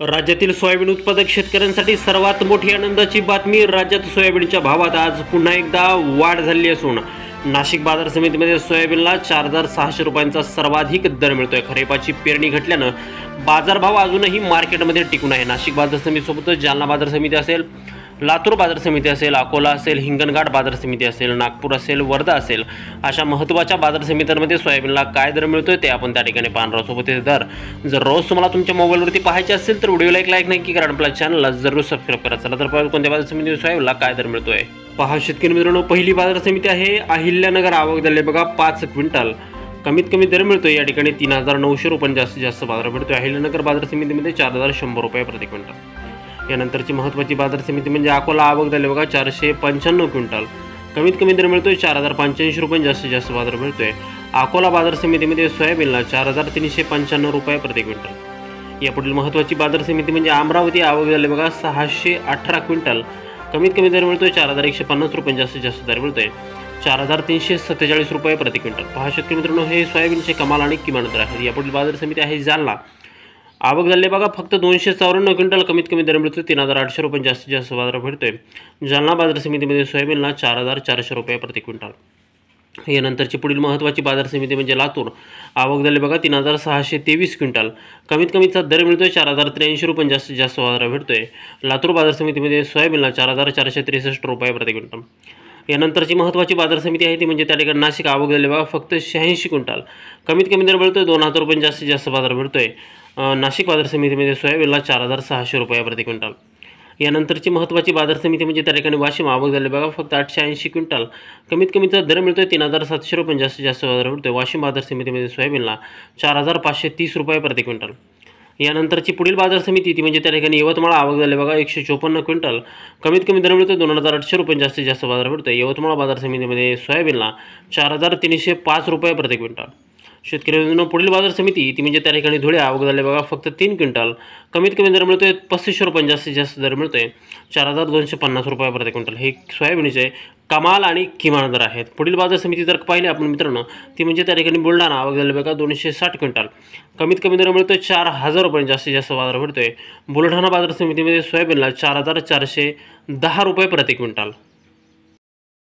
राज्यातील सोयाबीन उत्पादक शेतकऱ्यांसाठी सर्वात मोठी आनंदाची बातमी. राज्यात सोयाबीनच्या भावात आज पुन्हा एकदा वाढ झाली असून नाशिक बाजार समितीमध्ये सोयाबीनला 4,600 रुपयांचा सर्वाधिक दर मिळतोय. खरीपाची पेरणी घटल्यानं बाजारभाव अजूनही मार्केटमध्ये टिकून आहे. नाशिक बाजार समितीसोबतच जालना बाजार समिती असेल, लातूर बाजार समिती असेल, अकोला असेल, हिंगणघाट बाजार समिती असेल, नागपूर असेल, वर्धा असेल, अशा महत्त्वाच्या बाजार समित्यांमध्ये सोयाबीनला काय दर मिळतोय ते आपण त्या ठिकाणी पाहणार आहोत. सोबत दर जर रोज तुम्हाला तुमच्या मोबाईलवरती पाहायचे असेल तर व्हिडिओला एक लाईक नक्की करा, आपल्या चॅनलला जरूर सबस्क्राईब करा. चला तर पाहूया कोणत्या बाजार समितीमध्ये सोयाबीनला काय दर मिळतोय. पहा शेतकरी मित्रांनो, पहिली बाजार समिती आहे अहिल्यानगर. आवक झाले बघा 5 क्विंटल. कमीत कमी दर मिळतोय या ठिकाणी 3,900 रुपये, जास्तीत जास्त बाजार मिळतोय अहिल्यानगर बाजार समितीमध्ये 4,100 रुपये प्रति क्विंटल. यानंतरची महत्त्वाची बाजार समिती म्हणजे अकोला. आवक झाली बघा 495 क्विंटल. कमीत कमी दर मिळतोय 4,085 रुपये, जास्तीत जास्त बाजार मिळतोय अकोला बाजार समितीमध्ये सोयाबीनला 4,395 रुपये प्रति क्विंटल. यापुढील महत्त्वाची बाजार समिती म्हणजे अमरावती. आवक झाली बघा 618 क्विंटल. कमीत कमी दर मिळतोय 4,150 रुपये, जास्तीत जास्त दर मिळतोय 4,347 रुपये प्रति क्विंटल. पहा शेतकरी मित्रांनो, हे सोयाबीनचे कमाल आणि किमान दर आहेत. यापुढील बाजार समिती आहे जालना. आवक झाली बघा फक्त 294 क्विंटल. कमीत कमी दर मिळतोय 3,800 रुपये, जास्तीत जास्त बाजार भेटतोय जालना बाजार समितीमध्ये सोयाबीनला 4,400 रुपये प्रति क्विंटल. यानंतरची पुढील महत्त्वाची बाजार समिती म्हणजे लातूर. आवक झाली बघा 3,623 क्विंटल. कमीत कमीचा दर मिळतोय 4,083 रुपये, जास्तीत जास्त बाजार भेटतोय लातूर बाजार समितीमध्ये सोयाबीनला 4,463 रुपये प्रति क्विंटल. यानंतरची महत्त्वाची बाजार समिती आहे ती म्हणजे त्या ठिकाणी नाशिक. आवक झाली बघा फक्त 86 क्विंटल. कमीत कमी दर मिळतोय 2,000 रुपये, जास्तीत जास्त बाजार भेटतोय नाशिक बाजार समितीमध्ये सोयाबीनला 4,600 रुपये प्रति क्विंटल. यानंतरची महत्त्वाची बाजार समिती म्हणजे त्या ठिकाणी वाशिम. आवक झाली बघा फक्त 880 क्विंटल. कमीत कमीचा दर मिळतोय 3,700 रुपये, जास्तीत जास्त बाजार भेटतोय वाशिम बाजार समितीमध्ये सोयाबीनला 4,530 रुपये प्रति क्विंटल. यानंतरची पुढील बाजार समिती ती म्हणजे त्या ठिकाणी यवतमाळ. आवक झाली बघा 154 क्विंटल. कमीत कमी दर मिळतोय 2,800 रुपये, जास्तीत जास्त बाजार भेटतोय यवतमाळ बाजार समितीमध्ये सोयाबीनला 4,305 रुपये प्रति क्विंटल. शेतकरी मित्रांनो, पुढील बाजार समिती ती म्हणजे त्या ठिकाणी धुळे. आवक झाले बघा फक्त 3 क्विंटल. कमीत कमी दर मिळतोय 3500 रुपये, जास्तीत जास्त दर मिळतोय 4,250 रुपये प्रति क्विंटल. हे सोयाबीनचे कमाल आणि किमान दर आहेत. पुढील बाजार समिती जर पाहिली आपण मित्रांनो ती म्हणजे त्या ठिकाणी बुलढाणा. आवक झाली बघा 260 क्विंटल. कमीत कमी दर मिळतोय 4,000 रुपये, जास्तीत जास्त बाजार भेटतोय बुलढाणा बाजार समितीमध्ये सोयाबीनला 4,410 रुपये प्रति क्विंटल.